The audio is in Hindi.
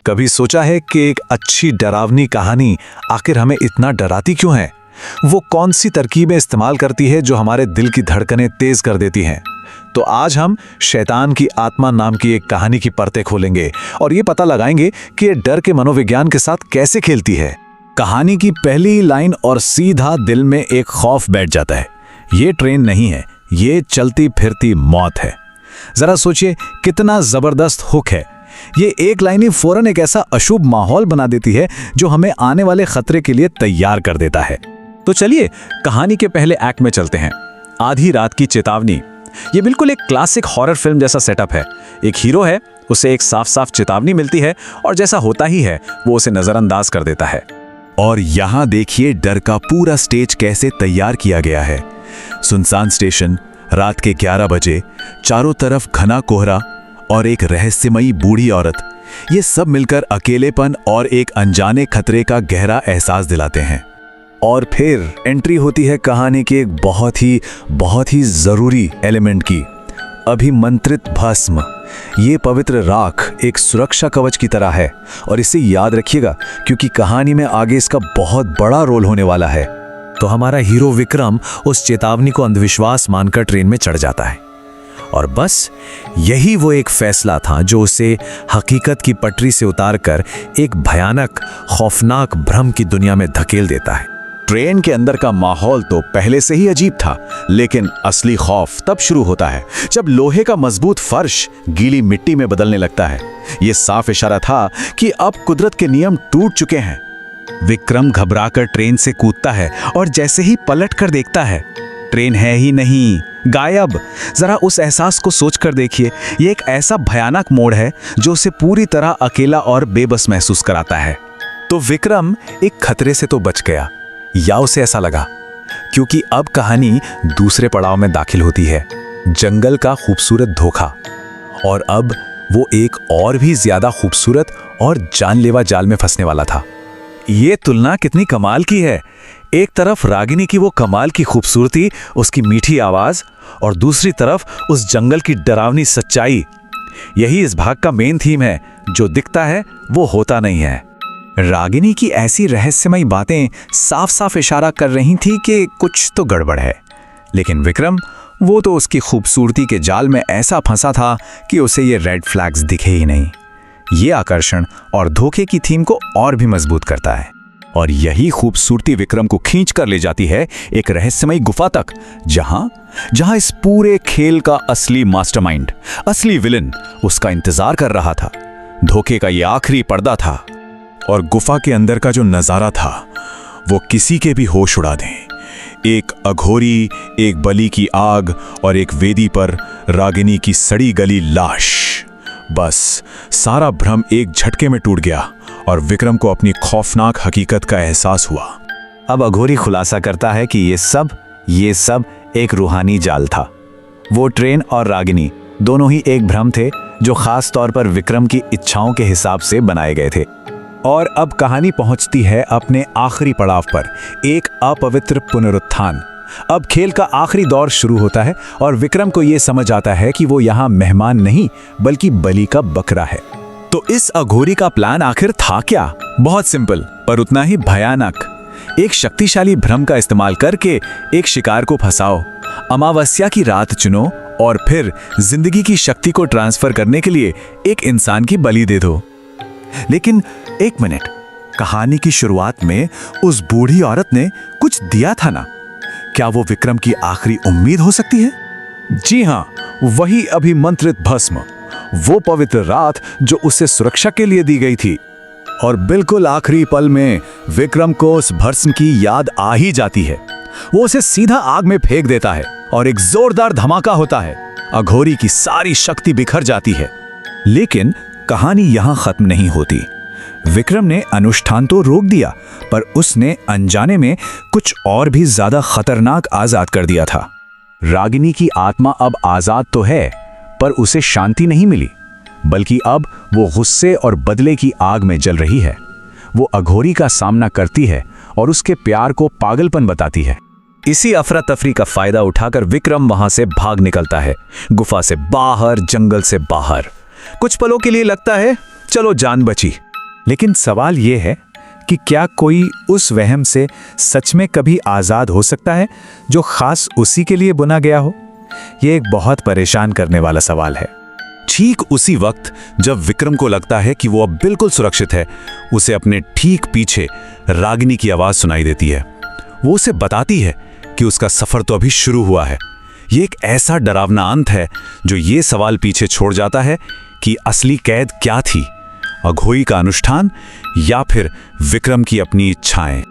कभी सोचा है कि एक अच्छी डरावनी कहानी आखिर हमें इतना डराती क्यों है? वो कौन सी तरकीबें इस्तेमाल करती है जो हमारे दिल की धड़कनें तेज कर देती हैं? तो आज हम शैतान की आत्मा नाम की एक कहानी की परतें खोलेंगे और ये पता लगाएंगे कि ये डर के मनोविज्ञान के साथ कैसे खेलती है। कहानी की पहली लाइन और सीधा दिल में एक खौफ बैठ जाता है। ये ट्रेन नहीं है, ये चलती फिरती मौत है। जरा सोचिए कितना जबरदस्त हुक है। ये एक लाइन ही फौरन एक ऐसा अशुभ माहौल बना देती है जो हमें आने वाले खतरे के लिए तैयार कर देता है। तो चलिए कहानी के पहले एक्ट में चलते हैं। आधी रात की चेतावनी। ये बिल्कुल एक क्लासिक हॉरर फिल्म जैसा सेटअप है। एक हीरो है, उसे एक साफ साफ चेतावनी मिलती है और जैसा होता ही है वो उसे नजरअंदाज कर देता है। और यहाँ देखिए डर का पूरा स्टेज कैसे तैयार किया गया है। सुनसान स्टेशन, रात के 11 बजे, चारों तरफ घना कोहरा और एक रहस्यमयी बूढ़ी औरत। ये सब मिलकर अकेलेपन और एक अनजाने खतरे का गहरा एहसास दिलाते हैं। और फिर एंट्री होती है कहानी के एक बहुत ही जरूरी एलिमेंट की, अभिमंत्रित भस्म। ये पवित्र राख एक सुरक्षा कवच की तरह है और इसे याद रखिएगा क्योंकि कहानी में आगे इसका बहुत बड़ा रोल होने वाला है। तो हमारा हीरो विक्रम उस चेतावनी को अंधविश्वास मानकर ट्रेन में चढ़ जाता है और बस यही वो एक फैसला था जो उसे हकीकत की पटरी से उतारकर एक भयानक खौफनाक भ्रम की दुनिया में धकेल देता है। ट्रेन के अंदर का माहौल तो पहले से ही अजीब था, लेकिन असली खौफ तब शुरू होता है जब लोहे का मजबूत फर्श गीली मिट्टी में बदलने लगता है। यह साफ इशारा था कि अब कुदरत के नियम टूट चुके हैं। विक्रम घबराकर ट्रेन से कूदता है और जैसे ही पलट कर देखता है, ट्रेन है ही नहीं, गायब। जरा उस एहसास को सोचकर देखिए। यह एक ऐसा भयानक मोड़ है जो उसे पूरी तरह अकेला और बेबस महसूस कराता है। तो विक्रम एक खतरे से तो बच गया, या उसे ऐसा लगा, क्योंकि अब कहानी दूसरे पड़ाव में दाखिल होती है, जंगल का खूबसूरत धोखा। और अब वो एक और भी ज्यादा खूबसूरत और जानलेवा जाल में फंसने वाला था। ये तुलना कितनी कमाल की है। एक तरफ रागिनी की वो कमाल की खूबसूरती, उसकी मीठी आवाज, और दूसरी तरफ उस जंगल की डरावनी सच्चाई। यही इस भाग का मेन थीम है, जो दिखता है वो होता नहीं है। रागिनी की ऐसी रहस्यमयी बातें साफ साफ इशारा कर रही थी कि कुछ तो गड़बड़ है, लेकिन विक्रम वो तो उसकी खूबसूरती के जाल में ऐसा फंसा था कि उसे ये रेड फ्लैग्स दिखे ही नहीं। ये आकर्षण और धोखे की थीम को और भी मजबूत करता है। और यही खूबसूरती विक्रम को खींच कर ले जाती है एक रहस्यमयी गुफा तक, जहां इस पूरे खेल का असली मास्टरमाइंड, असली विलन उसका इंतजार कर रहा था। धोखे का ये आखिरी पर्दा था। और गुफा के अंदर का जो नजारा था वो किसी के भी होश उड़ा दें। एक अघोरी, एक बलि की आग और एक वेदी पर रागिनी की सड़ी गली लाश। बस सारा भ्रम एक झटके में टूट गया और विक्रम को अपनी खौफनाक हकीकत का एहसास हुआ। अब अघोरी खुलासा करता है कि ये सब एक रूहानी जाल था। वो ट्रेन और रागिनी दोनों ही एक भ्रम थे जो खास तौर पर विक्रम की इच्छाओं के हिसाब से बनाए गए थे। और अब कहानी पहुंचती है अपने आखिरी पड़ाव पर, एक अपवित्र पुनरुत्थान। अब खेल का आखिरी दौर शुरू होता है और विक्रम को यह समझ आता है कि वो यहाँ मेहमान नहीं बल्कि बलि का बकरा है। तो इस अघोरी का प्लान आखिर था क्या? बहुत सिंपल पर उतना ही भयानक। एक शक्तिशाली भ्रम का इस्तेमाल करके एक शिकार को फंसाओ, अमावस्या की रात चुनो और फिर जिंदगी की शक्ति को ट्रांसफर करने के लिए एक इंसान की बलि दे दो। लेकिन एक मिनट, कहानी की शुरुआत में उस बूढ़ी औरत ने कुछ दिया था ना? क्या वो विक्रम की आखिरी उम्मीद हो सकती है? जी हां, वही अभिमंत्रित भस्म, वो पवित्र रात जो उसे सुरक्षा के लिए दी गई थी। और बिल्कुल आखिरी पल में विक्रम को उस भस्म की याद आ ही जाती है। वो उसे सीधा आग में फेंक देता है और एक जोरदार धमाका होता है। अघोरी की सारी शक्ति बिखर जाती है। लेकिन कहानी यहां खत्म नहीं होती। विक्रम ने अनुष्ठान तो रोक दिया, पर उसने अनजाने में कुछ और भी ज्यादा खतरनाक आजाद कर दिया था। रागिनी की आत्मा अब आजाद तो है, पर उसे शांति नहीं मिली, बल्कि अब वो गुस्से और बदले की आग में जल रही है। वो अघोरी का सामना करती है और उसके प्यार को पागलपन बताती है। इसी अफरा तफरी का फायदा उठाकर विक्रम वहां से भाग निकलता है, गुफा से बाहर, जंगल से बाहर। कुछ पलों के लिए लगता है चलो जान बची, लेकिन सवाल ये है कि क्या कोई उस वहम से सच में कभी आज़ाद हो सकता है जो खास उसी के लिए बुना गया हो? ये एक बहुत परेशान करने वाला सवाल है। ठीक उसी वक्त जब विक्रम को लगता है कि वो अब बिल्कुल सुरक्षित है, उसे अपने ठीक पीछे रागिनी की आवाज सुनाई देती है। वो उसे बताती है कि उसका सफर तो अभी शुरू हुआ है। ये एक ऐसा डरावना अंत है जो ये सवाल पीछे छोड़ जाता है कि असली कैद क्या थी, अघोई का अनुष्ठान या फिर विक्रम की अपनी इच्छाएं।